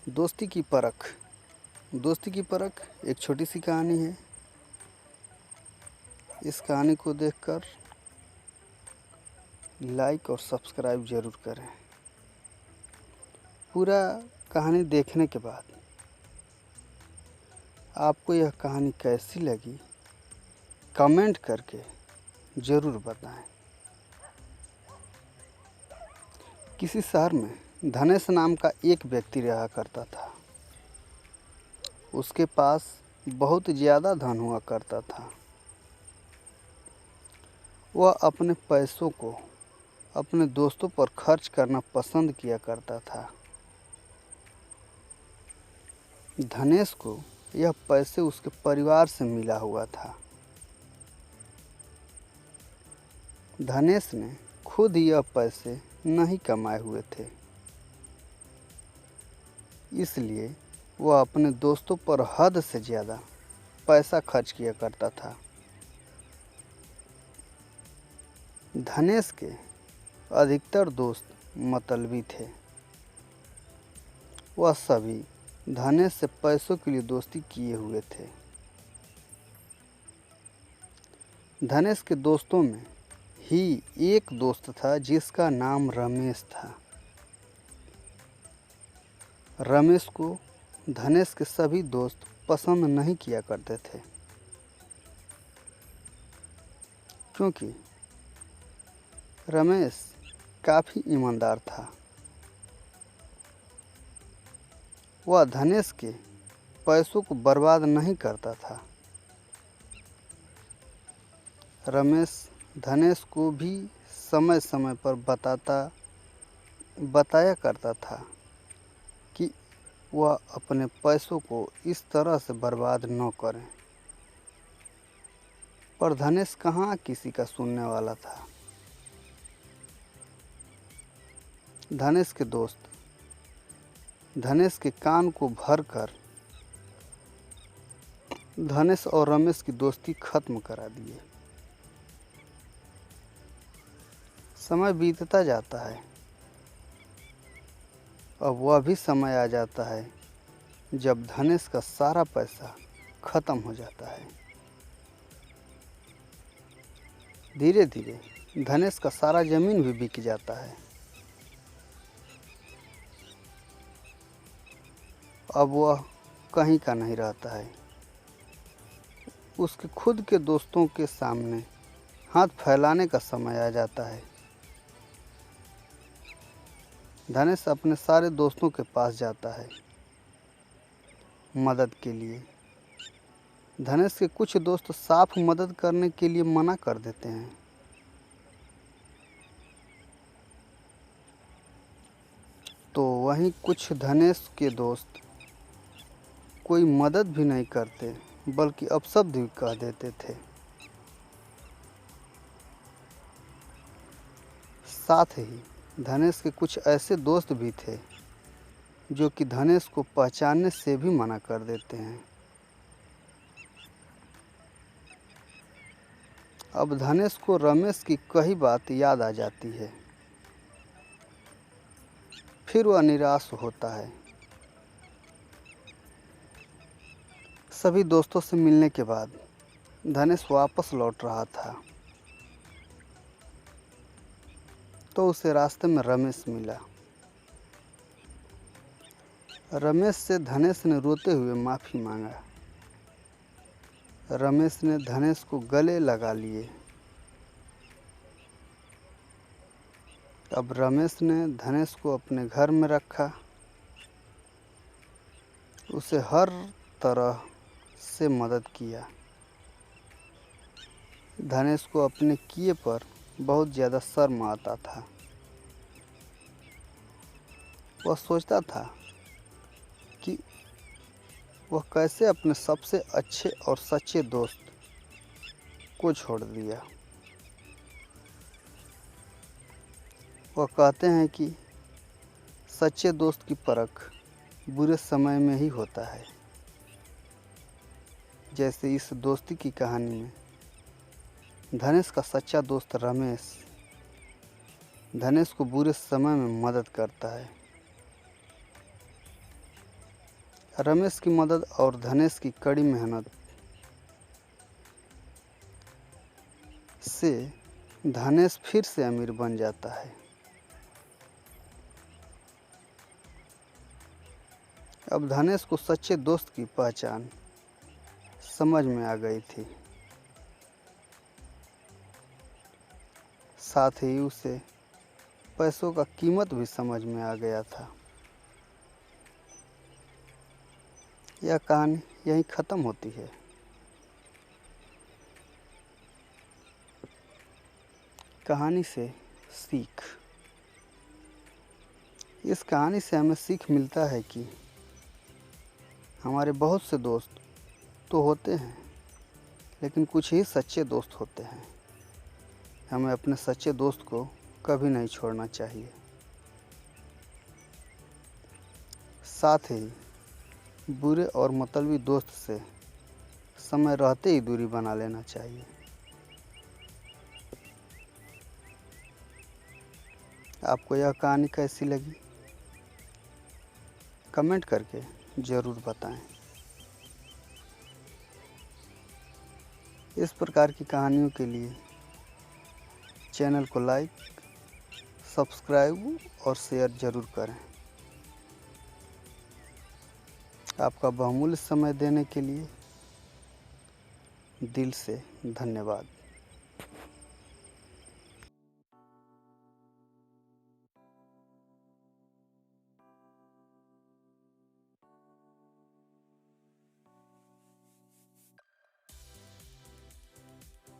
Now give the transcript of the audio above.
दोस्ती की परख। दोस्ती की परख एक छोटी सी कहानी है। इस कहानी को देखकर लाइक और सब्सक्राइब ज़रूर करें। पूरा कहानी देखने के बाद आपको यह कहानी कैसी लगी कमेंट करके ज़रूर बताएं। किसी शहर में धनेश नाम का एक व्यक्ति रहा करता था। उसके पास बहुत ज़्यादा धन हुआ करता था। वह अपने पैसों को अपने दोस्तों पर खर्च करना पसंद किया करता था। धनेश को यह पैसे उसके परिवार से मिला हुआ था। धनेश ने खुद यह पैसे नहीं कमाए हुए थे, इसलिए वह अपने दोस्तों पर हद से ज़्यादा पैसा खर्च किया करता था। धनेश के अधिकतर दोस्त मतलबी थे। वह सभी धनेश से पैसों के लिए दोस्ती किए हुए थे। धनेश के दोस्तों में ही एक दोस्त था जिसका नाम रमेश था। रमेश को धनेश के सभी दोस्त पसंद नहीं किया करते थे, क्योंकि रमेश काफ़ी ईमानदार था। वह धनेश के पैसों को बर्बाद नहीं करता था। रमेश धनेश को भी समय समय पर बताया करता था कि वह अपने पैसों को इस तरह से बर्बाद न करें, पर धनेश कहाँ किसी का सुनने वाला था। धनेश के दोस्त धनेश के कान को भरकर धनेश और रमेश की दोस्ती खत्म करा दिए। समय बीतता जाता है। अब वह भी समय आ जाता है जब धनेश का सारा पैसा खत्म हो जाता है। धीरे धीरे धनेश का सारा जमीन भी बिक जाता है। अब वह कहीं का नहीं रहता है। उसके खुद के दोस्तों के सामने हाथ फैलाने का समय आ जाता है। धनेश अपने सारे दोस्तों के पास जाता है मदद के लिए। धनेश के कुछ दोस्त साफ मदद करने के लिए मना कर देते हैं। तो वहीं कुछ धनेश के दोस्त कोई मदद भी नहीं करते, बल्कि अपशब्द भी कह देते थे। साथ ही धनेश के कुछ ऐसे दोस्त भी थे जो कि धनेश को पहचानने से भी मना कर देते हैं। अब धनेश को रमेश की कई बात याद आ जाती है। फिर वह निराश होता है। सभी दोस्तों से मिलने के बाद धनेश वापस लौट रहा था, तो उसे रास्ते में रमेश मिला। रमेश से धनेश ने रोते हुए माफ़ी मांगा। रमेश ने धनेश को गले लगा लिए। अब रमेश ने धनेश को अपने घर में रखा। उसे हर तरह से मदद किया। धनेश को अपने किए पर बहुत ज़्यादा शर्म आता था। वह सोचता था कि वह कैसे अपने सबसे अच्छे और सच्चे दोस्त को छोड़ दिया। वह कहते हैं कि सच्चे दोस्त की परख बुरे समय में ही होता है। जैसे इस दोस्ती की कहानी में धनेश का सच्चा दोस्त रमेश धनेश को बुरे समय में मदद करता है। रमेश की मदद और धनेश की कड़ी मेहनत से धनेश फिर से अमीर बन जाता है। अब धनेश को सच्चे दोस्त की पहचान समझ में आ गई थी। साथ ही उसे पैसों का कीमत भी समझ में आ गया था। यह कहानी यहीं ख़त्म होती है। कहानी से सीख। इस कहानी से हमें सीख मिलता है कि हमारे बहुत से दोस्त तो होते हैं, लेकिन कुछ ही सच्चे दोस्त होते हैं। हमें अपने सच्चे दोस्त को कभी नहीं छोड़ना चाहिए। साथ ही बुरे और मतलबी दोस्त से समय रहते ही दूरी बना लेना चाहिए। आपको यह कहानी कैसी लगी? कमेंट करके ज़रूर बताएं। इस प्रकार की कहानियों के लिए चैनल को लाइक, सब्सक्राइब और शेयर ज़रूर करें। आपका बहुमूल्य समय देने के लिए दिल से धन्यवाद।